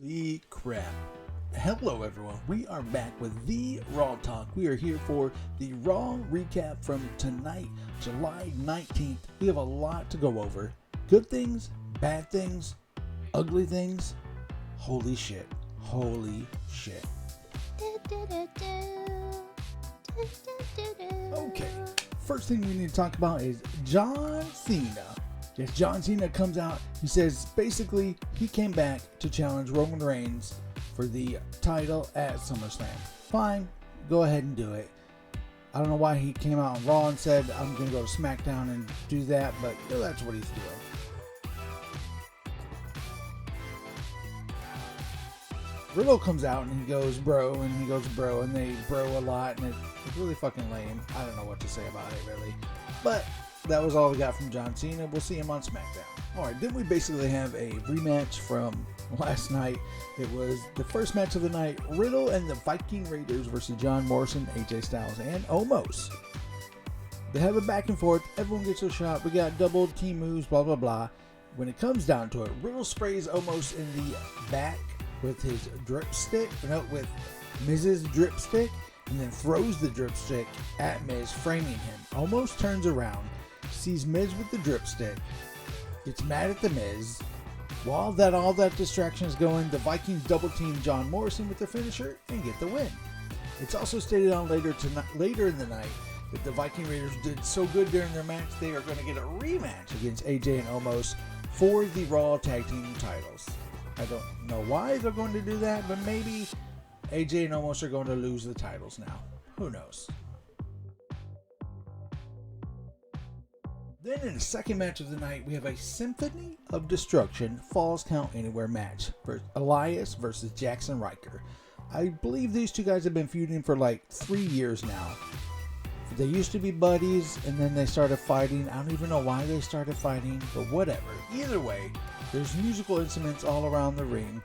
Holy crap. Hello everyone, we are back with the Raw Talk. We are here for the Raw recap from tonight, July 19th. We have a lot to go over. Good things, bad things, ugly things. Holy shit. Holy shit. Okay, first thing we need to talk about is John Cena. Yes, John Cena comes out. He says basically he came back to challenge Roman Reigns for the title at SummerSlam. Fine, go ahead and do it. I don't know why he came out on Raw and said I'm going to go to SmackDown and do that, but that's what he's doing. Riddle comes out and he goes bro, and they bro a lot, and it's really fucking lame. I don't know what to say about it really, but that was all we got from John Cena. We'll see him on SmackDown. Alright, then we basically have a rematch from last night. It was the first match of the night, Riddle and the Viking Raiders versus John Morrison, AJ Styles, and Omos. They have a back and forth, everyone gets a shot, we got double team moves, blah blah blah. When it comes down to it, Riddle sprays Omos in the back with his with Miz's dripstick, and then throws the dripstick at Miz, framing him. Omos turns around, sees Miz with the dripstick, gets mad at the Miz. While all that distraction is going, the Vikings double team John Morrison with the finisher and get the win. It's also stated on later in the night that the Viking Raiders did so good during their match, they are going to get a rematch against AJ and Omos for the Raw Tag Team titles. I don't know why they're going to do that, but maybe AJ and Omos are going to lose the titles now. Who knows? Then in the second match of the night, we have a Symphony of Destruction Falls Count Anywhere match for Elias versus Jackson Ryker. I believe these two guys have been feuding for like 3 years now. They used to be buddies, and then they started fighting. I don't even know why they started fighting, but whatever. Either way, there's musical instruments all around the ring.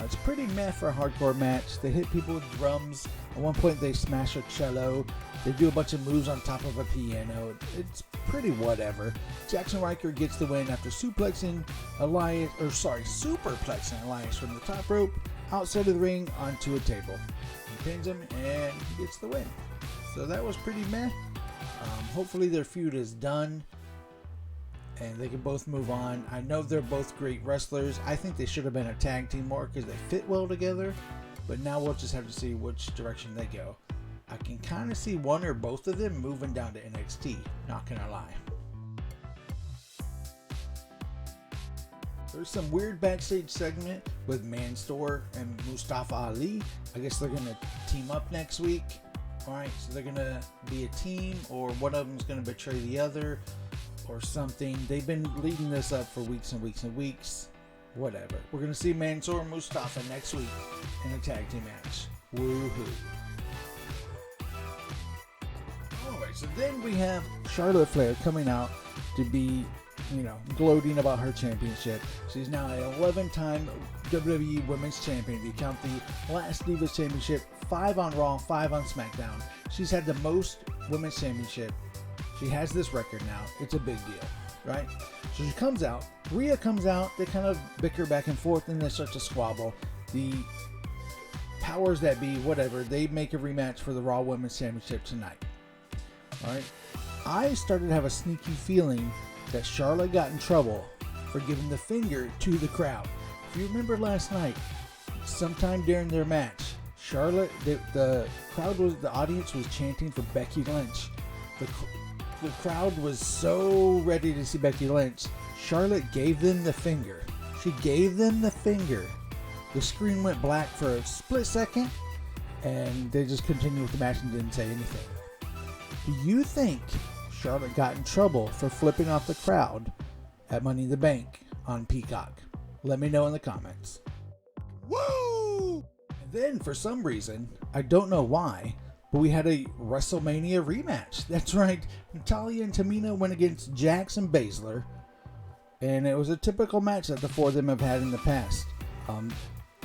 It's pretty meh for a hardcore match. They hit people with drums. At one point, they smash a cello. They do a bunch of moves on top of a piano. It's pretty whatever. Jackson Ryker gets the win after superplexing Elias from the top rope outside of the ring onto a table. He pins him and he gets the win. So that was pretty meh. Hopefully their feud is done and they can both move on. I know they're both great wrestlers. I think they should have been a tag team more because they fit well together. But now we'll just have to see which direction they go. I can kind of see one or both of them moving down to NXT, not gonna lie. There's some weird backstage segment with Mansoor and Mustafa Ali. I guess they're gonna team up next week. Alright, so they're gonna be a team, or one of them's gonna betray the other, or something. They've been leading this up for weeks and weeks and weeks. Whatever. We're gonna see Mansoor and Mustafa next week in a tag team match. Woohoo. Alright, so then we have Charlotte Flair coming out to be, gloating about her championship. She's now an 11-time WWE Women's Champion. If you count the last Divas Championship, 5 on Raw, 5 on SmackDown. She's had the most Women's Championship. She has this record now. It's a big deal, right? So she comes out. Rhea comes out. They kind of bicker back and forth, and they start to squabble. The powers that be, whatever, they make a rematch for the Raw Women's Championship tonight. All right. I started to have a sneaky feeling that Charlotte got in trouble for giving the finger to the crowd. If you remember last night, sometime during their match, Charlotte, the audience was chanting for Becky Lynch. The crowd was so ready to see Becky Lynch. Charlotte gave them the finger. She gave them the finger. The screen went black for a split second, and they just continued with the match and didn't say anything. Do you think Charlotte got in trouble for flipping off the crowd at Money in the Bank on Peacock? Let me know in the comments. Woo! And then, for some reason, I don't know why, but we had a WrestleMania rematch. That's right. Natalya and Tamina went against Jax and Baszler, and it was a typical match that the four of them have had in the past.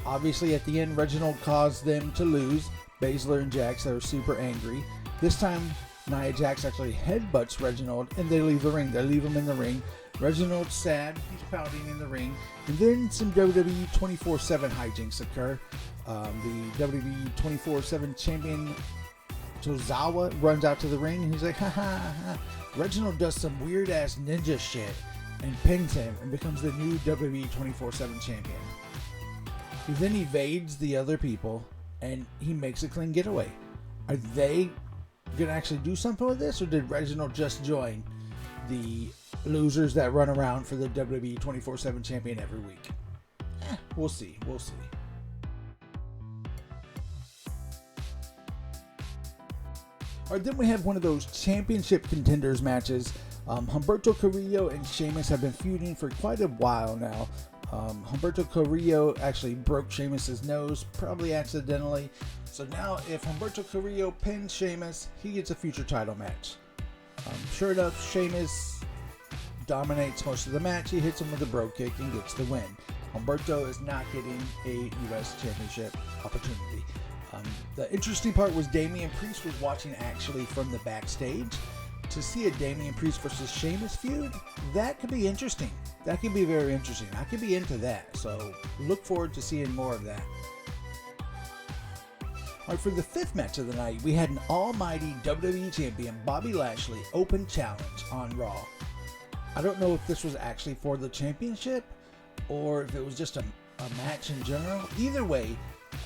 Obviously, at the end, Reginald caused them to lose. Baszler and Jax are super angry. This time, Nia Jax actually headbutts Reginald, and they leave the ring. They leave him in the ring. Reginald's sad. He's pouting in the ring. And then some WWE 24/7 hijinks occur. The WWE 24/7 champion Tozawa runs out to the ring and he's like, ha ha ha. Reginald does some weird ass ninja shit and pins him and becomes the new WWE 24/7 champion. He then evades the other people and he makes a clean getaway. Are they gonna actually do something with this, or did Reginald just join the losers that run around for the WWE 24/7 champion every week? We'll see. We'll see. All right, then we have one of those championship contenders matches. Humberto Carrillo and Sheamus have been feuding for quite a while now. Humberto Carrillo actually broke Sheamus's nose, probably accidentally. So now if Humberto Carrillo pins Sheamus, he gets a future title match. Sure enough, Sheamus dominates most of the match. He hits him with a bro kick and gets the win. Humberto is not getting a U.S. Championship opportunity. The interesting part was Damian Priest was watching actually from the backstage. To see a Damian Priest versus Sheamus feud, that could be interesting. That could be very interesting. I could be into that. So look forward to seeing more of that. All right, for the fifth match of the night, we had an almighty WWE champion Bobby Lashley open challenge on Raw. I don't know if this was actually for the championship or if it was just a match in general. Either way,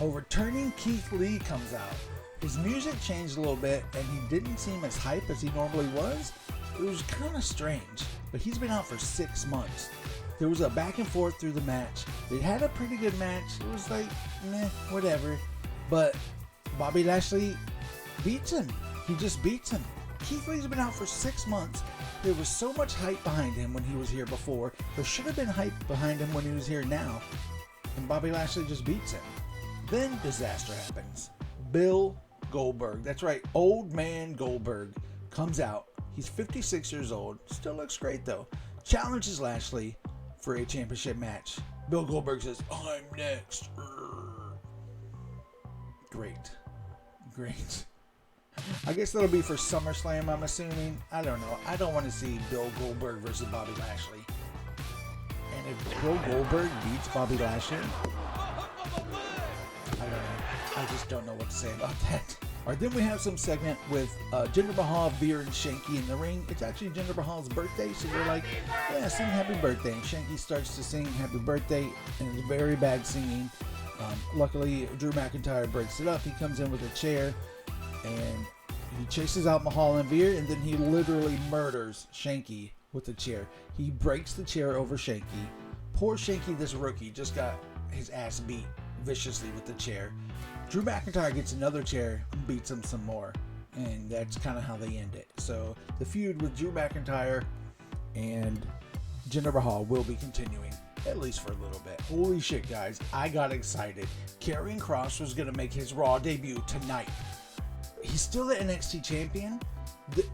a returning Keith Lee comes out. His music changed a little bit and he didn't seem as hype as he normally was. It was kind of strange, but he's been out for 6 months. There was a back and forth through the match. They had a pretty good match. It was like, meh, whatever. But Bobby Lashley beats him. He just beats him. Keith Lee's been out for 6 months. There was so much hype behind him when he was here before. There should have been hype behind him when he was here now. And Bobby Lashley just beats him. Then disaster happens. Bill Goldberg, that's right, old man Goldberg, comes out. He's 56 years old, still looks great though. Challenges Lashley for a championship match. Bill Goldberg says, I'm next. Great. I guess that'll be for SummerSlam, I'm assuming. I don't know. I don't want to see Bill Goldberg versus Bobby Lashley. And if Bill Goldberg beats Bobby Lashley, I don't know. I just don't know what to say about that. All right, then we have some segment with Jinder Mahal, Veer, and Shanky in the ring. It's actually Jinder Mahal's birthday, so they're like, yeah, sing happy birthday. And Shanky starts to sing happy birthday, and it's very bad singing. Luckily, Drew McIntyre breaks it up. He comes in with a chair, and he chases out Mahal and Veer, and then he literally murders Shanky with the chair. He breaks the chair over Shanky. Poor Shanky, this rookie, just got his ass beat viciously with the chair. Drew McIntyre gets another chair and beats him some more, and that's kind of how they end it. So the feud with Drew McIntyre and Jinder Mahal will be continuing, at least for a little bit. Holy shit, guys, I got excited. Karrion Kross was going to make his Raw debut tonight. He's still the NXT champion.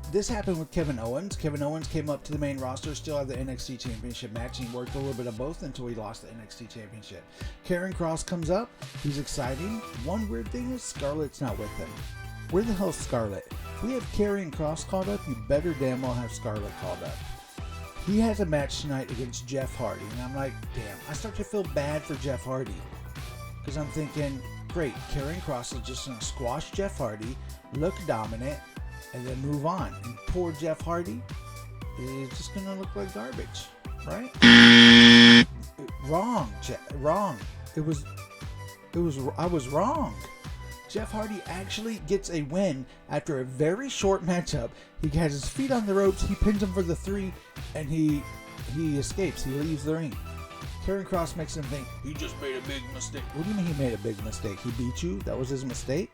This happened with Kevin Owens. Kevin Owens came up to the main roster, still had the NXT Championship match, and he worked a little bit of both until he lost the NXT Championship. Karrion Kross comes up. He's exciting. One weird thing is Scarlett's not with him. Where the hell's Scarlett? If we have Karrion Kross called up, you better damn well have Scarlett called up. He has a match tonight against Jeff Hardy, and I'm like, damn, I start to feel bad for Jeff Hardy. Because I'm thinking, great, Karrion Kross is just going to squash Jeff Hardy, look dominant, and then move on. And poor Jeff Hardy is just going to look like garbage, right? Wrong. I was wrong. Jeff Hardy actually gets a win after a very short matchup. He has his feet on the ropes, he pins him for the 3, and he escapes. He leaves the ring. Karrion Kross makes him think, he just made a big mistake. What do you mean he made a big mistake? He beat you? That was his mistake?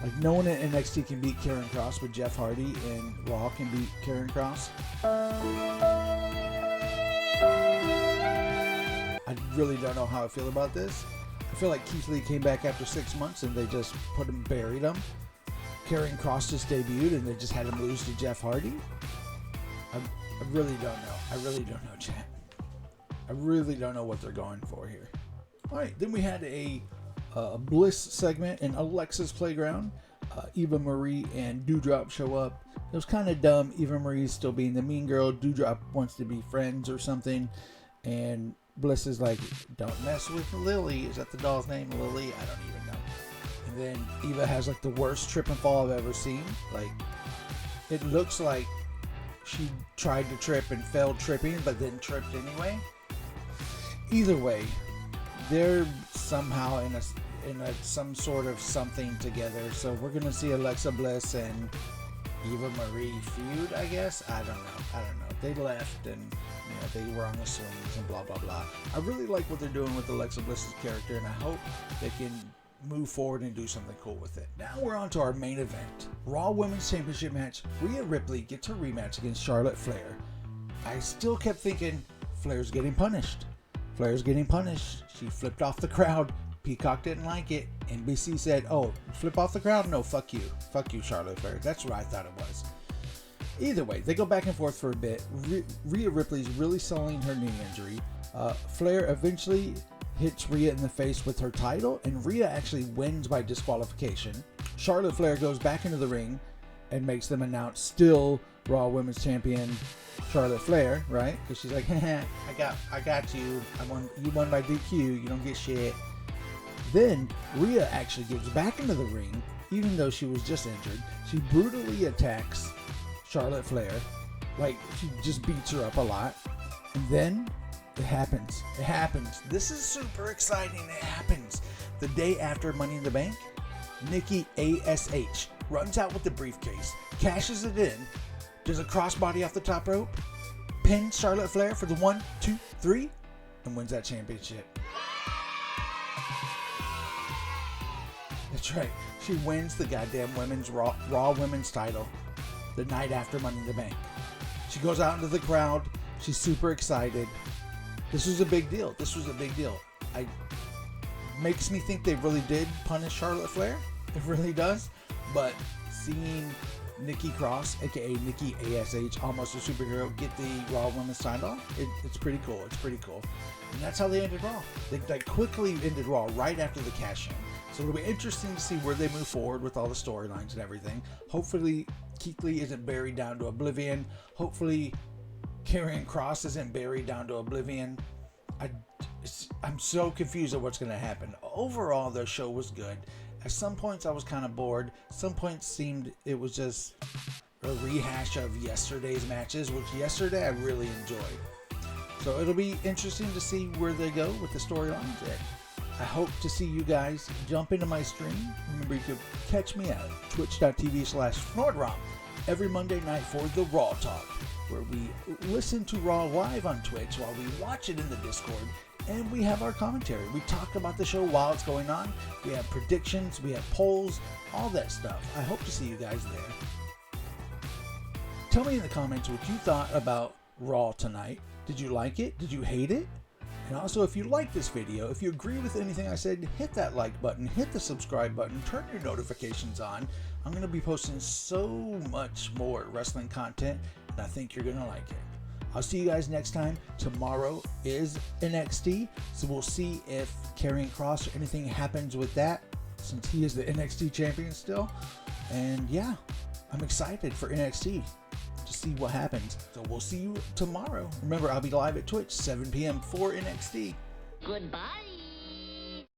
Like, no one in NXT can beat Karrion Kross, but Jeff Hardy and Raw can beat Karrion Kross. I really don't know how I feel about this. I feel like Keith Lee came back after 6 months and they just buried him. Karrion Kross just debuted and they just had him lose to Jeff Hardy. I really don't know. I really don't know, chat. I really don't know what they're going for here. All right, then we had a Bliss segment in Alexa's Playground. Eva Marie and Doudrop show up. It was kind of dumb. Eva Marie's still being the mean girl. Doudrop wants to be friends or something. And Bliss is like, don't mess with Lily. Is that the doll's name? Lily? I don't even know. And then Eva has like the worst trip and fall I've ever seen. Like, it looks like she tried to trip and failed tripping, but then tripped anyway. Either way, they're somehow in some sort of something together. So we're gonna see Alexa Bliss and Eva Marie feud, I guess. I don't know. They left and they were on the swings and blah blah blah. I really like what they're doing with Alexa Bliss's character, and I hope they can move forward and do something cool with it. Now we're on to our main event. Raw Women's Championship match. Rhea Ripley gets her rematch against Charlotte Flair. I still kept thinking, Flair's getting punished. She flipped off the crowd. Peacock didn't like it. NBC said, oh, flip off the crowd? No, fuck you. Fuck you, Charlotte Flair. That's what I thought it was. Either way, they go back and forth for a bit. Rhea Ripley's really selling her knee injury. Flair eventually hits Rhea in the face with her title, and Rhea actually wins by disqualification. Charlotte Flair goes back into the ring and makes them announce still Raw Women's Champion Charlotte Flair, right? Because she's like, I got you. You won by DQ. You don't get shit. Then Rhea actually gets back into the ring, even though she was just injured. She brutally attacks Charlotte Flair, like she just beats her up a lot, and then it happens. This is super exciting. It happens the day after Money in the Bank. Nikki A.S.H. runs out with the briefcase, cashes it in, does a crossbody off the top rope, pins Charlotte Flair for the 1, 2, 3, and wins that championship. That's right. She wins the goddamn women's Raw Women's title the night after Money in the Bank. She goes out into the crowd. She's super excited. This was a big deal. Makes me think they really did punish Charlotte Flair. It really does. But seeing Nikki Cross, aka Nikki A.S.H., almost a superhero, get the Raw Women's title, it's pretty cool. And that's how they ended Raw. They quickly ended Raw right after the cash-in. So it'll be interesting to see where they move forward with all the storylines and everything. Hopefully, Keith Lee isn't buried down to oblivion. Hopefully, Karrion Kross isn't buried down to oblivion. I'm so confused at what's going to happen. Overall, the show was good. At some points, I was kind of bored. Some points seemed it was just a rehash of yesterday's matches, which yesterday I really enjoyed. So it'll be interesting to see where they go with the storylines. I hope to see you guys jump into my stream. Remember, you can catch me at twitch.tv/FnordRom every Monday night for the Raw Talk, where we listen to Raw live on Twitch while we watch it in the Discord, and we have our commentary. We talk about the show while it's going on. We have predictions, we have polls, all that stuff. I hope to see you guys there. Tell me in the comments what you thought about Raw tonight. Did you like it? Did you hate it? And also, if you like this video, if you agree with anything I said, hit that like button, hit the subscribe button, turn your notifications on. I'm going to be posting so much more wrestling content, and I think you're going to like it. I'll see you guys next time. Tomorrow is NXT, so we'll see if Karrion Kross or anything happens with that, since he is the NXT champion still. And yeah, I'm excited for NXT. See what happens. So we'll see you tomorrow. Remember, I'll be live at Twitch 7 p.m. for NXT. Goodbye.